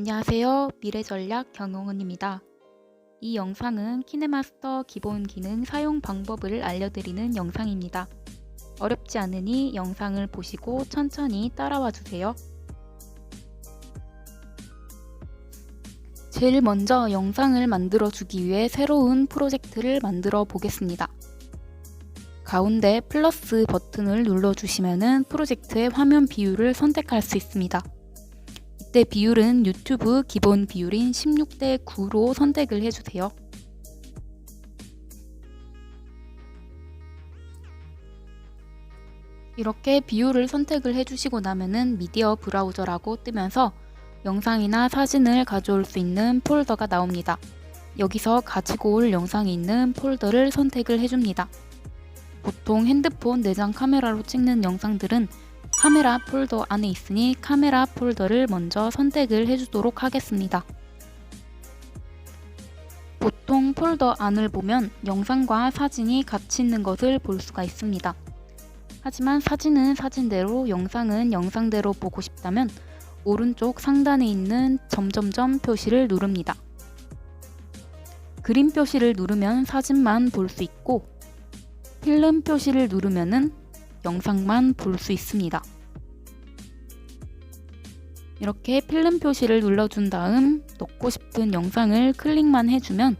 안녕하세요. 미래전략 경영은입니다. 이 영상은 키네마스터 기본 기능 사용 방법을 알려드리는 영상입니다. 어렵지 않으니 영상을 보시고 천천히 따라와 주세요. 제일 먼저 영상을 만들어 주기 위해 새로운 프로젝트를 만들어 보겠습니다. 가운데 플러스 버튼을 눌러주시면 프로젝트의 화면 비율을 선택할 수 있습니다. 이때 비율은 유튜브 기본 비율인 16대 9로 선택을 해주세요. 이렇게 비율을 선택을 해주시고 나면은 미디어 브라우저라고 뜨면서 영상이나 사진을 가져올 수 있는 폴더가 나옵니다. 여기서 가지고 올 영상이 있는 폴더를 선택을 해줍니다. 보통 핸드폰 내장 카메라로 찍는 영상들은 카메라 폴더 안에 있으니 카메라 폴더를 먼저 선택을 해주도록 하겠습니다. 보통 폴더 안을 보면 영상과 사진이 같이 있는 것을 볼 수가 있습니다. 하지만 사진은 사진대로 영상은 영상대로 보고 싶다면 오른쪽 상단에 있는 점점점 표시를 누릅니다. 그림 표시를 누르면 사진만 볼 수 있고 필름 표시를 누르면 영상만 볼 수 있습니다. 이렇게 필름 표시를 눌러준 다음 넣고 싶은 영상을 클릭만 해주면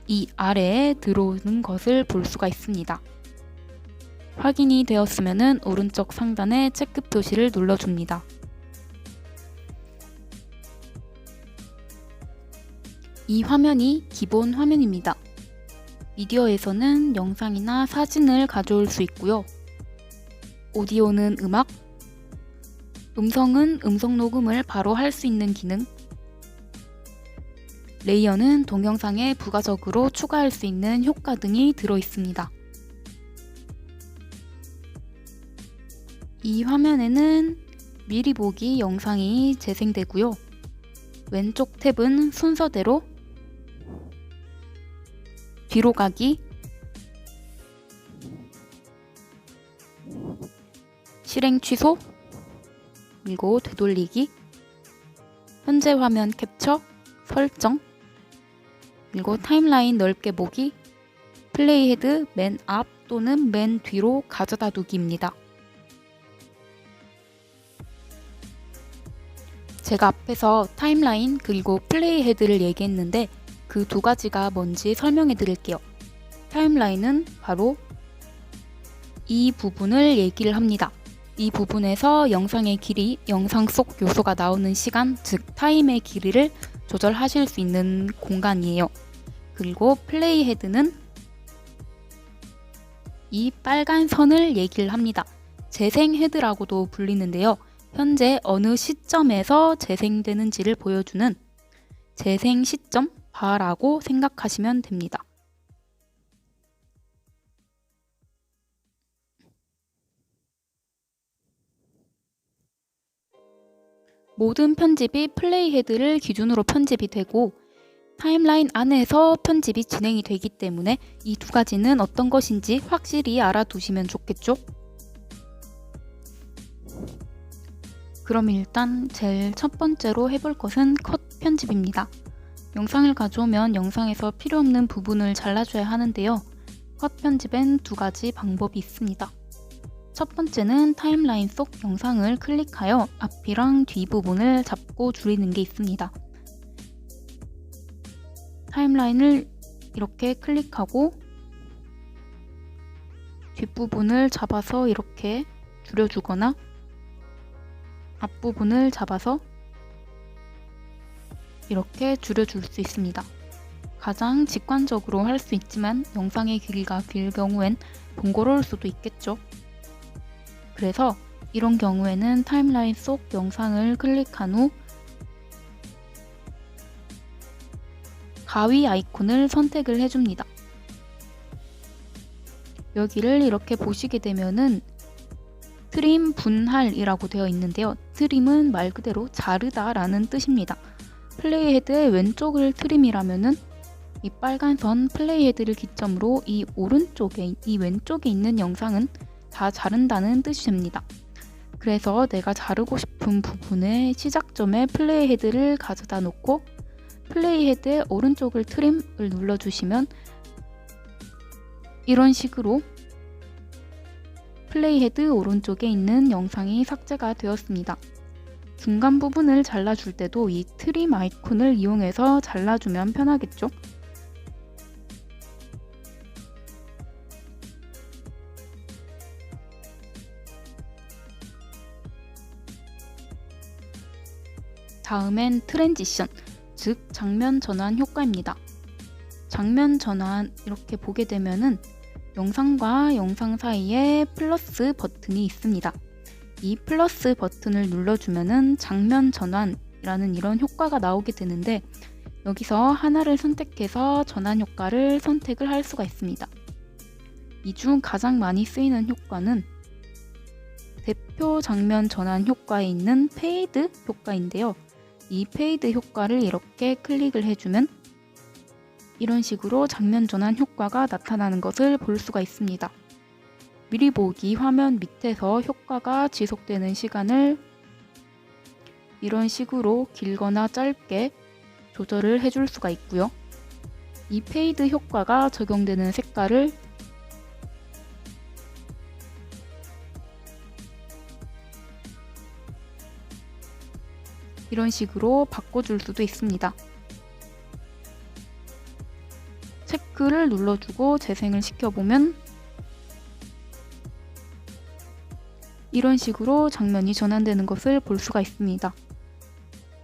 이 아래에 들어오는 것을 볼 수가 있습니다. 확인이 되었으면 오른쪽 상단에 체크 표시를 눌러줍니다. 이 화면이 기본 화면입니다. 미디어에서는 영상이나 사진을 가져올 수 있고요. 오디오는 음악, 음성은 음성 녹음을 바로 할 수 있는 기능, 레이어는 동영상에 부가적으로 추가할 수 있는 효과 등이 들어 있습니다. 이 화면에는 미리 보기 영상이 재생되고요. 왼쪽 탭은 순서대로 뒤로 가기, 실행 취소, 그리고 되돌리기, 현재 화면 캡처, 설정, 그리고 타임라인 넓게 보기, 플레이 헤드 맨 앞 또는 맨 뒤로 가져다 두기입니다. 제가 앞에서 타임라인 그리고 플레이 헤드를 얘기했는데 그 두 가지가 뭔지 설명해 드릴게요. 타임라인은 바로 이 부분을 얘기를 합니다. 이 부분에서 영상의 길이, 영상 속 요소가 나오는 시간, 즉 타임의 길이를 조절하실 수 있는 공간이에요. 그리고 플레이 헤드는 이 빨간 선을 얘기를 합니다. 재생 헤드라고도 불리는데요. 현재 어느 시점에서 재생되는지를 보여주는 재생 시점 바라고 생각하시면 됩니다. 모든 편집이 플레이 헤드를 기준으로 편집이 되고 타임라인 안에서 편집이 진행이 되기 때문에 이 두 가지는 어떤 것인지 확실히 알아두시면 좋겠죠? 그럼 일단 제일 첫 번째로 해볼 것은 컷 편집입니다. 영상을 가져오면 영상에서 필요 없는 부분을 잘라줘야 하는데요. 컷 편집엔 두 가지 방법이 있습니다. 첫 번째는 타임라인 속 영상을 클릭하여 앞이랑 뒷부분을 잡고 줄이는 게 있습니다. 타임라인을 이렇게 클릭하고 뒷부분을 잡아서 이렇게 줄여주거나 앞부분을 잡아서 이렇게 줄여줄 수 있습니다. 가장 직관적으로 할 수 있지만 영상의 길이가 길 경우엔 번거로울 수도 있겠죠. 그래서 이런 경우에는 타임라인 속 영상을 클릭한 후 가위 아이콘을 선택을 해줍니다. 여기를 이렇게 보시게 되면은 트림 분할이라고 되어 있는데요. 트림은 말 그대로 자르다 라는 뜻입니다. 플레이 헤드의 왼쪽을 트림이라면은 이 빨간 선 플레이 헤드를 기점으로 이 오른쪽에, 이 왼쪽에 있는 영상은 다 자른다는 뜻이 됩니다. 그래서 내가 자르고 싶은 부분의 시작점에 플레이 헤드를 가져다 놓고 플레이 헤드의 오른쪽을 트림을 눌러주시면 이런 식으로 플레이 헤드 오른쪽에 있는 영상이 삭제가 되었습니다. 중간 부분을 잘라줄 때도 이 트림 아이콘을 이용해서 잘라주면 편하겠죠? 다음엔 트랜지션, 즉 장면 전환 효과입니다. 장면 전환 이렇게 보게 되면은 영상과 영상 사이에 플러스 버튼이 있습니다. 이 플러스 버튼을 눌러주면은 장면 전환이라는 이런 효과가 나오게 되는데 여기서 하나를 선택해서 전환 효과를 선택을 할 수가 있습니다. 이 중 가장 많이 쓰이는 효과는 대표 장면 전환 효과에 있는 페이드 효과인데요. 이 페이드 효과를 이렇게 클릭을 해주면 이런 식으로 장면 전환 효과가 나타나는 것을 볼 수가 있습니다. 미리 보기 화면 밑에서 효과가 지속되는 시간을 이런 식으로 길거나 짧게 조절을 해줄 수가 있고요. 이 페이드 효과가 적용되는 색깔을 이런 식으로 바꿔줄 수도 있습니다. 체크를 눌러주고 재생을 시켜보면 이런 식으로 장면이 전환되는 것을 볼 수가 있습니다.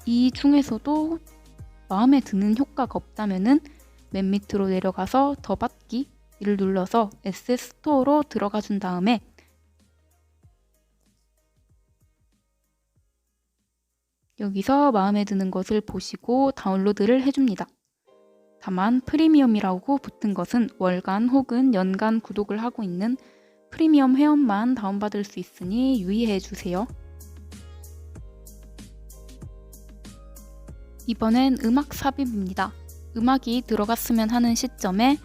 이 중에서도 마음에 드는 효과가 없다면은 맨 밑으로 내려가서 더 받기를 눌러서 에셋 스토어로 들어가 준 다음에 여기서 마음에 드는 것을 보시고 다운로드를 해줍니다. 다만 프리미엄이라고 붙은 것은 월간 혹은 연간 구독을 하고 있는 프리미엄 회원만 다운받을 수 있으니 유의해 주세요. 이번엔 음악 삽입입니다. 음악이 들어갔으면 하는 시점에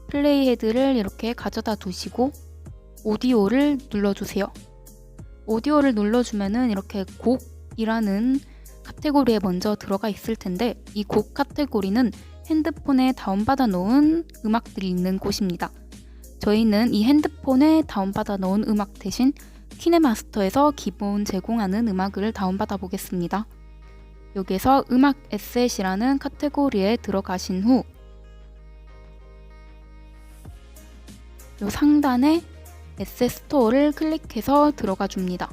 플레이 헤드를 이렇게 가져다 두시고 오디오를 눌러주세요. 오디오를 눌러주면은 이렇게 곡이라는 카테고리에 먼저 들어가 있을 텐데 이 곡 카테고리는 핸드폰에 다운받아 놓은 음악들이 있는 곳입니다. 저희는 이 핸드폰에 다운받아 놓은 음악 대신 키네마스터에서 기본 제공하는 음악을 다운받아 보겠습니다. 여기에서 음악 에셋이라는 카테고리에 들어가신 후 요 상단에 에셋 스토어를 클릭해서 들어가 줍니다.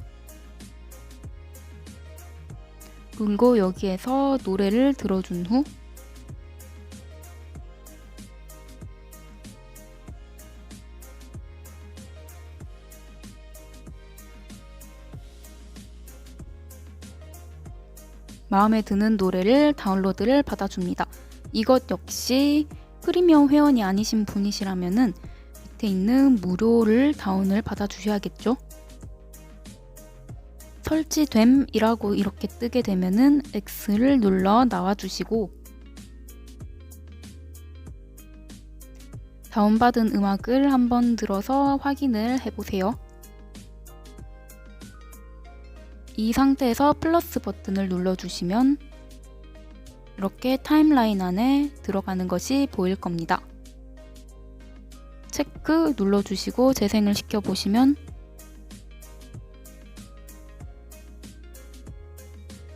그리고 여기에서 노래를 들어준 후 마음에 드는 노래를 다운로드를 받아줍니다. 이것 역시 프리미엄 회원이 아니신 분이시라면은 밑에 있는 무료를 다운을 받아주셔야겠죠? 설치됨이라고 이렇게 뜨게 되면은 X를 눌러 나와주시고 다운받은 음악을 한번 들어서 확인을 해보세요. 이 상태에서 플러스 버튼을 눌러주시면 이렇게 타임라인 안에 들어가는 것이 보일 겁니다. 체크 눌러주시고 재생을 시켜보시면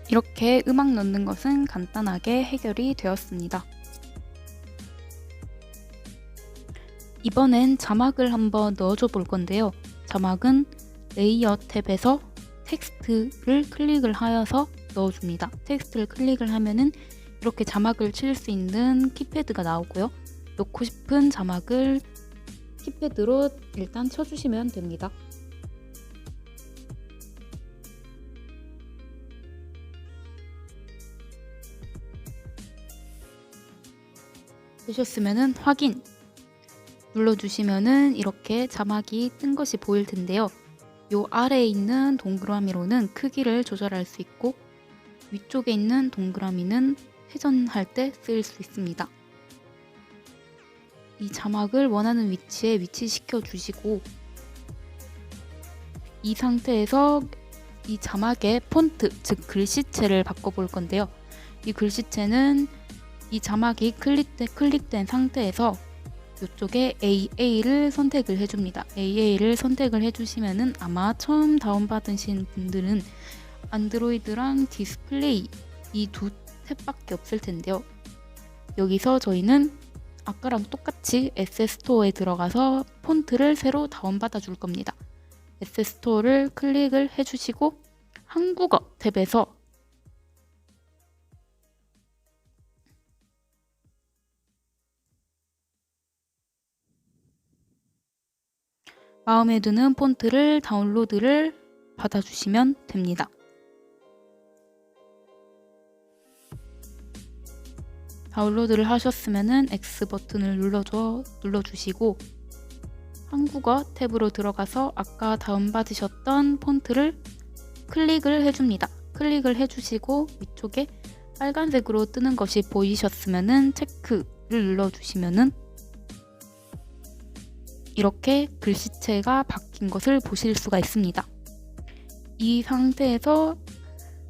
이렇게 음악 넣는 것은 간단하게 해결이 되었습니다. 이번엔 자막을 한번 넣어줘 볼 건데요. 자막은 레이어 탭에서 텍스트를 클릭을 하여서 넣어줍니다. 텍스트를 클릭을 하면은 이렇게 자막을 칠 수 있는 키패드가 나오고요. 넣고 싶은 자막을 키패드로 일단 쳐주시면 됩니다. 되셨으면은 확인 눌러주시면은 이렇게 자막이 뜬 것이 보일 텐데요. 요 아래에 있는 동그라미로는 크기를 조절할 수 있고 위쪽에 있는 동그라미는 회전할 때 쓰일 수 있습니다. 이 자막을 원하는 위치에 위치시켜 주시고 이 상태에서 이 자막의 폰트, 즉 글씨체를 바꿔볼 건데요. 이 글씨체는 이 자막이 클릭된 상태에서 이쪽에 AA를 선택을 해줍니다. AA를 선택을 해주시면은 아마 처음 다운받으신 분들은 안드로이드랑 디스플레이 이 두 탭밖에 없을 텐데요. 여기서 저희는 아까랑 똑같이 에세스토어에 들어가서 폰트를 새로 다운받아 줄 겁니다. 에세스토어를 클릭을 해주시고 한국어 탭에서 마음에 드는 폰트를 다운로드를 받아주시면 됩니다. 다운로드를 하셨으면은 X 버튼을 눌러주시고 한국어 탭으로 들어가서 아까 다운받으셨던 폰트를 클릭을 해줍니다. 클릭을 해주시고 위쪽에 빨간색으로 뜨는 것이 보이셨으면은 체크를 눌러주시면은 이렇게 글씨체가 바뀐 것을 보실 수가 있습니다. 이 상태에서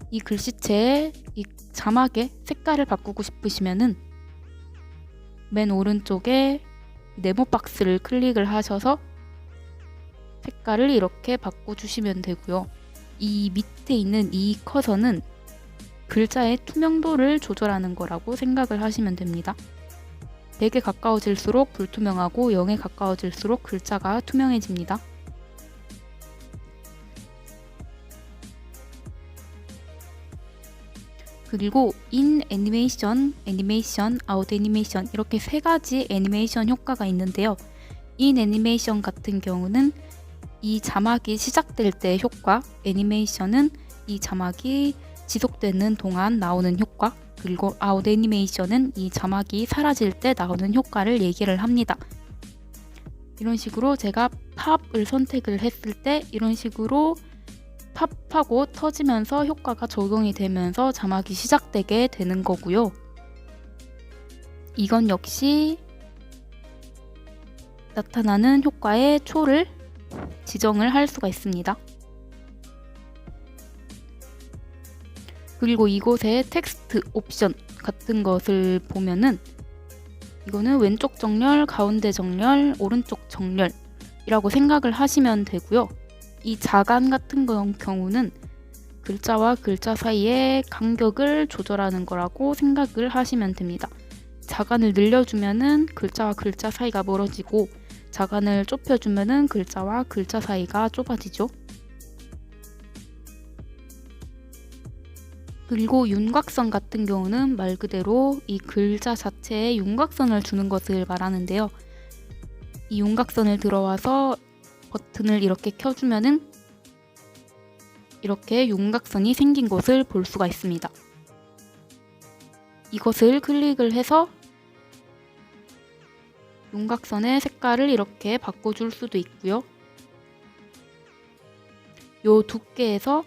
이 글씨체의 이 자막의 색깔을 바꾸고 싶으시면은 맨 오른쪽에 네모 박스를 클릭을 하셔서 색깔을 이렇게 바꿔주시면 되고요. 이 밑에 있는 이 커서는 글자의 투명도를 조절하는 거라고 생각을 하시면 됩니다. 100에 가까워질수록 불투명하고 0에 가까워질수록 글자가 투명해집니다. 그리고 in 애니메이션, 애니메이션, out 애니메이션 이렇게 세 가지 애니메이션 효과가 있는데요. in 애니메이션 같은 경우는 이 자막이 시작될 때 효과, 애니메이션은 이 자막이 지속되는 동안 나오는 효과, 그리고 out 애니메이션은 이 자막이 사라질 때 나오는 효과를 얘기를 합니다. 이런 식으로 제가 팝을 선택을 했을 때 이런 식으로 팝하고 터지면서 효과가 적용이 되면서 자막이 시작되게 되는 거고요. 이건 역시 나타나는 효과의 초를 지정을 할 수가 있습니다. 그리고 이곳에 텍스트 옵션 같은 것을 보면은 이거는 왼쪽 정렬, 가운데 정렬, 오른쪽 정렬이라고 생각을 하시면 되고요. 이 자간 같은 경우는 글자와 글자 사이의 간격을 조절하는 거라고 생각을 하시면 됩니다. 자간을 늘려주면은 글자와 글자 사이가 멀어지고 자간을 좁혀주면은 글자와 글자 사이가 좁아지죠. 그리고 윤곽선 같은 경우는 말 그대로 이 글자 자체에 윤곽선을 주는 것을 말하는데요. 이 윤곽선을 들어와서 버튼을 이렇게 켜주면은 이렇게 윤곽선이 생긴 것을 볼 수가 있습니다. 이것을 클릭을 해서 윤곽선의 색깔을 이렇게 바꿔줄 수도 있고요. 요 두께에서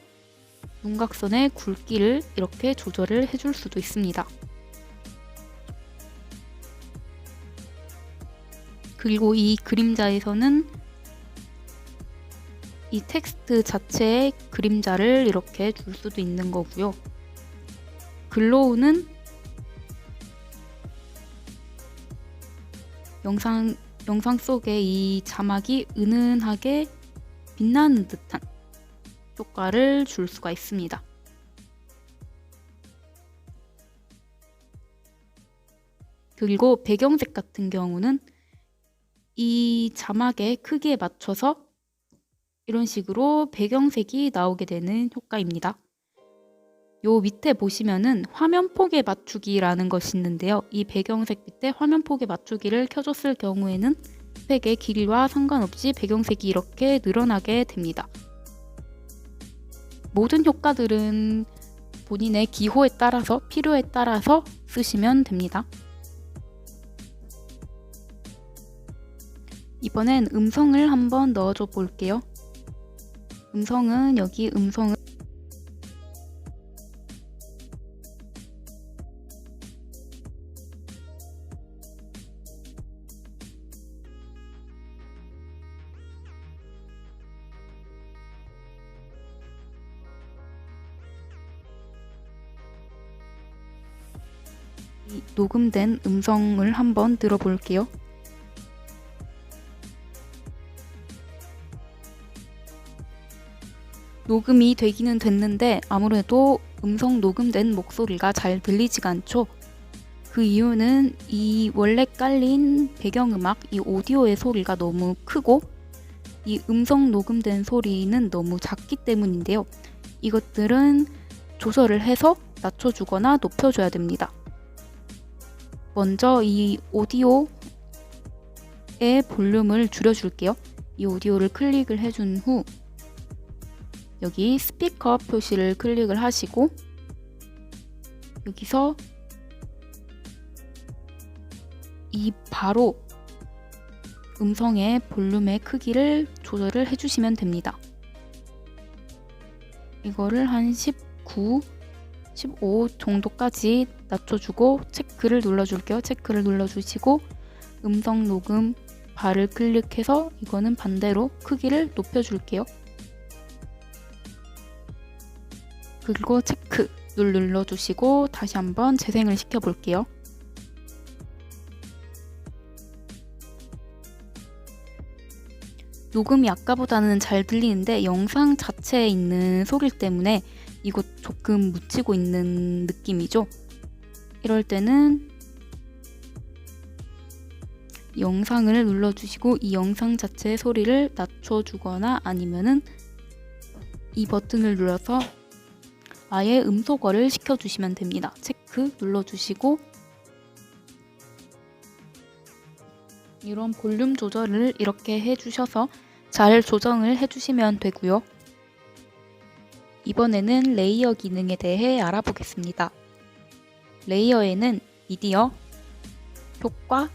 윤곽선의 굵기를 이렇게 조절을 해줄 수도 있습니다. 그리고 이 그림자에서는 이 텍스트 자체의 그림자를 이렇게 줄 수도 있는 거고요. 글로우는 영상 속에 이 자막이 은은하게 빛나는 듯한 효과를 줄 수가 있습니다. 그리고 배경색 같은 경우는 이 자막의 크기에 맞춰서 이런 식으로 배경색이 나오게 되는 효과입니다. 요 밑에 보시면은 화면 폭에 맞추기라는 것이 있는데요. 이 배경색 밑에 화면 폭에 맞추기를 켜줬을 경우에는 스펙의 길이와 상관없이 배경색이 이렇게 늘어나게 됩니다. 모든 효과들은 본인의 기호에 따라서 필요에 따라서 쓰시면 됩니다. 이번엔 음성을 한번 넣어줘 볼게요. 음성은 여기 음성을 이 녹음된 음성을 한번 들어볼게요. 녹음이 되기는 됐는데 아무래도 음성 녹음된 목소리가 잘 들리지가 않죠. 그 이유는 이 원래 깔린 배경음악, 이 오디오의 소리가 너무 크고 이 음성 녹음된 소리는 너무 작기 때문인데요. 이것들은 조절을 해서 낮춰주거나 높여줘야 됩니다. 먼저 이 오디오의 볼륨을 줄여줄게요. 이 오디오를 클릭을 해준 후 여기 스피커 표시를 클릭을 하시고 여기서 이 바로 음성의 볼륨의 크기를 조절을 해주시면 됩니다. 이거를 한 19, 15 정도까지 낮춰주고 체크를 눌러줄게요. 체크를 눌러주시고 음성 녹음 바를 클릭해서 이거는 반대로 크기를 높여줄게요. 그리고 체크 눌러주시고 다시 한번 재생을 시켜볼게요. 녹음이 아까보다는 잘 들리는데 영상 자체에 있는 소리 때문에 이거 조금 묻히고 있는 느낌이죠. 이럴 때는 영상을 눌러주시고 이 영상 자체의 소리를 낮춰주거나 아니면은 이 버튼을 눌러서 아예 음소거를 시켜주시면 됩니다. 체크 눌러주시고 이런 볼륨 조절을 이렇게 해주셔서 잘 조정을 해주시면 되고요. 이번에는 레이어 기능에 대해 알아보겠습니다. 레이어에는 미디어, 효과,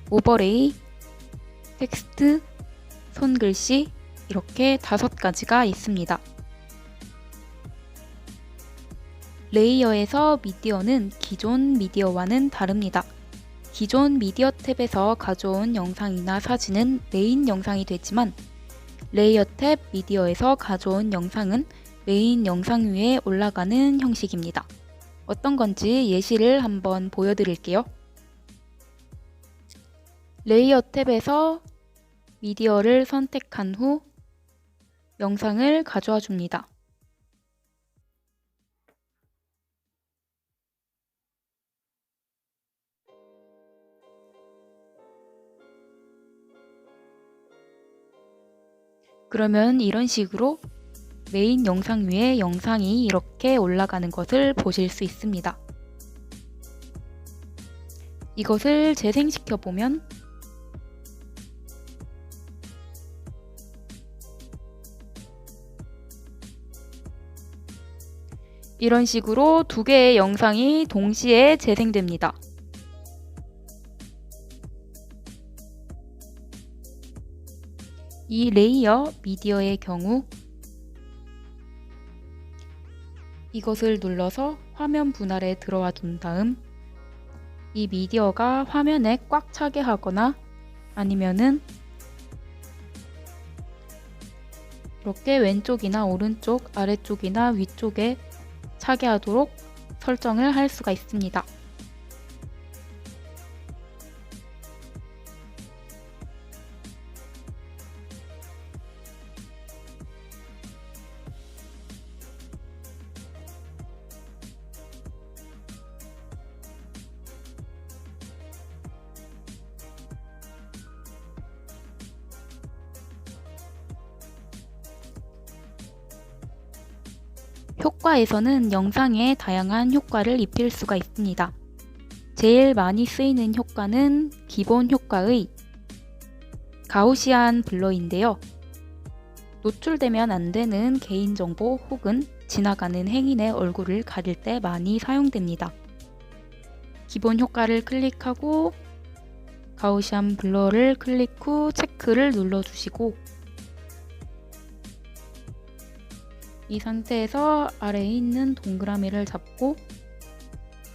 오버레이, 텍스트, 손글씨 이렇게 5가지가 있습니다. 레이어에서 미디어는 기존 미디어와는 다릅니다. 기존 미디어 탭에서 가져온 영상이나 사진은 메인 영상이 되지만 레이어 탭 미디어에서 가져온 영상은 메인 영상 위에 올라가는 형식입니다. 어떤 건지 예시를 한번 보여드릴게요. 레이어 탭에서 미디어를 선택한 후 영상을 가져와 줍니다. 그러면 이런 식으로 메인 영상 위에 영상이 이렇게 올라가는 것을 보실 수 있습니다. 이것을 재생시켜 보면 이런 식으로 2개의 영상이 동시에 재생됩니다. 이 레이어 미디어의 경우 이것을 눌러서 화면 분할에 들어와 둔 다음 이 미디어가 화면에 꽉 차게 하거나 아니면은 이렇게 왼쪽이나 오른쪽, 아래쪽이나 위쪽에 차게 하도록 설정을 할 수가 있습니다. 효과에서는 영상에 다양한 효과를 입힐 수가 있습니다. 제일 많이 쓰이는 효과는 기본 효과의 가우시안 블러인데요. 노출되면 안 되는 개인정보 혹은 지나가는 행인의 얼굴을 가릴 때 많이 사용됩니다. 기본 효과를 클릭하고 가우시안 블러를 클릭 후 체크를 눌러주시고 이 상태에서 아래에 있는 동그라미를 잡고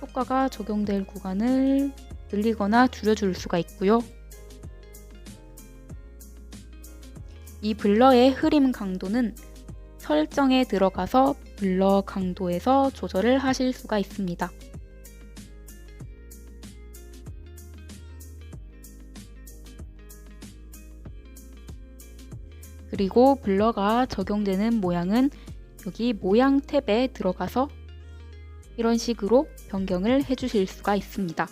효과가 적용될 구간을 늘리거나 줄여줄 수가 있고요. 이 블러의 흐림 강도는 설정에 들어가서 블러 강도에서 조절을 하실 수가 있습니다. 그리고 블러가 적용되는 모양은 여기 모양 탭에 들어가서 이런 식으로 변경을 해주실 수가 있습니다.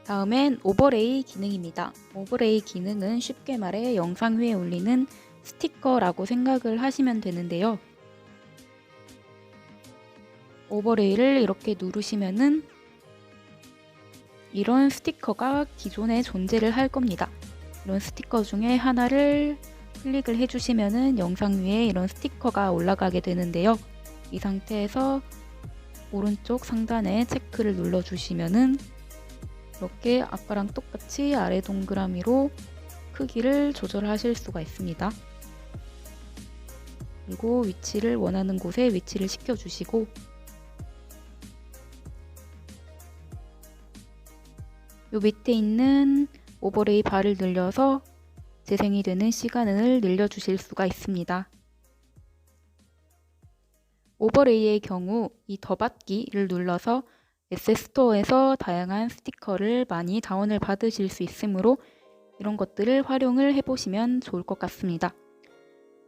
다음엔 오버레이 기능입니다. 오버레이 기능은 쉽게 말해 영상 위에 올리는 스티커라고 생각을 하시면 되는데요. 오버레이를 이렇게 누르시면은 이런 스티커가 기존에 존재를 할 겁니다. 이런 스티커 중에 하나를 클릭을 해주시면은 영상 위에 이런 스티커가 올라가게 되는데요. 이 상태에서 오른쪽 상단에 체크를 눌러주시면은 이렇게 아까랑 똑같이 아래 동그라미로 크기를 조절하실 수가 있습니다. 그리고 위치를 원하는 곳에 위치를 시켜주시고 요 밑에 있는 오버레이 바를 늘려서 재생이 되는 시간을 늘려주실 수가 있습니다. 오버레이의 경우 이 더받기를 눌러서 SS스토어에서 다양한 스티커를 많이 다운을 받으실 수 있으므로 이런 것들을 활용을 해보시면 좋을 것 같습니다.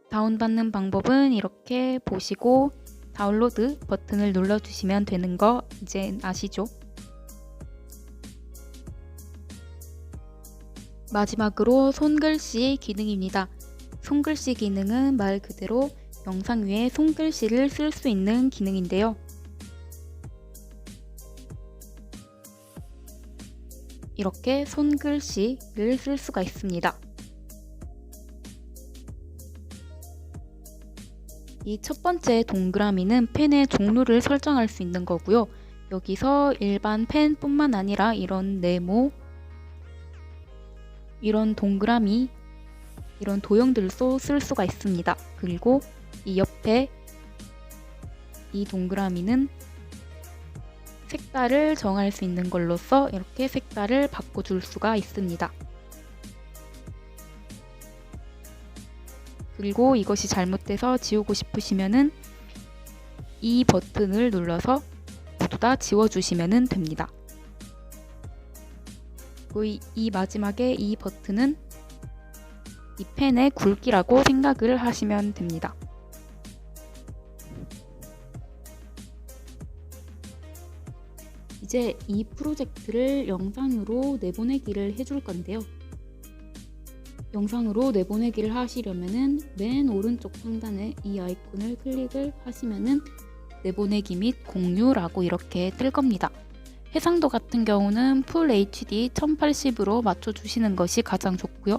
다운받는 방법은 이렇게 보시고 다운로드 버튼을 눌러주시면 되는 거 이제 아시죠? 마지막으로 손글씨 기능입니다. 손글씨 기능은 말 그대로 영상 위에 손글씨를 쓸 수 있는 기능인데요. 이렇게 손글씨를 쓸 수가 있습니다. 이 첫 번째 동그라미는 펜의 종류를 설정할 수 있는 거고요. 여기서 일반 펜뿐만 아니라 이런 네모, 이런 동그라미, 이런 도형들도 쓸 수가 있습니다. 그리고 이 옆에 이 동그라미는 색깔을 정할 수 있는 걸로써 이렇게 색깔을 바꿔줄 수가 있습니다. 그리고 이것이 잘못돼서 지우고 싶으시면은 이 버튼을 눌러서 모두 다 지워주시면 됩니다. 그리고 이 마지막에 이 버튼은 이 펜의 굵기라고 생각을 하시면 됩니다. 이제 이 프로젝트를 영상으로 내보내기를 해줄 건데요. 영상으로 내보내기를 하시려면은 맨 오른쪽 상단에 이 아이콘을 클릭을 하시면은 내보내기 및 공유라고 이렇게 뜰 겁니다. 해상도 같은 경우는 풀 HD 1080으로 맞춰주시는 것이 가장 좋고요.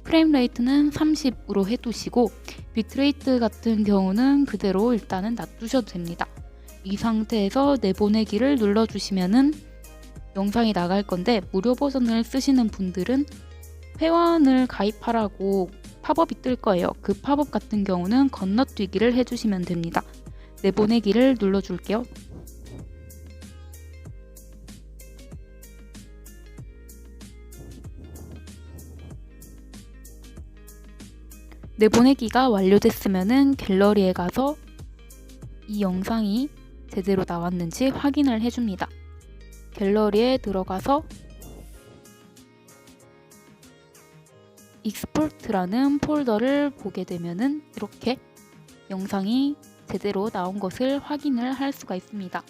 프레임 레이트는 30으로 해두시고 비트레이트 같은 경우는 그대로 일단은 놔두셔도 됩니다. 이 상태에서 내보내기를 눌러주시면은 영상이 나갈 건데 무료 버전을 쓰시는 분들은 회원을 가입하라고 팝업이 뜰 거예요. 그 팝업 같은 경우는 건너뛰기를 해주시면 됩니다. 내보내기를 눌러줄게요. 내보내기가 완료됐으면은 갤러리에 가서 이 영상이 제대로 나왔는지 확인을 해줍니다. 갤러리에 들어가서 익스포트라는 폴더를 보게 되면은 이렇게 영상이 제대로 나온 것을 확인을 할 수가 있습니다.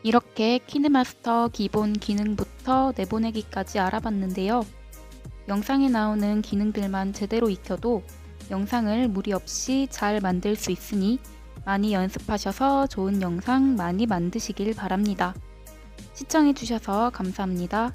이렇게 키네마스터 기본 기능부터 내보내기까지 알아봤는데요. 영상에 나오는 기능들만 제대로 익혀도 영상을 무리 없이 잘 만들 수 있으니 많이 연습하셔서 좋은 영상 많이 만드시길 바랍니다. 시청해주셔서 감사합니다.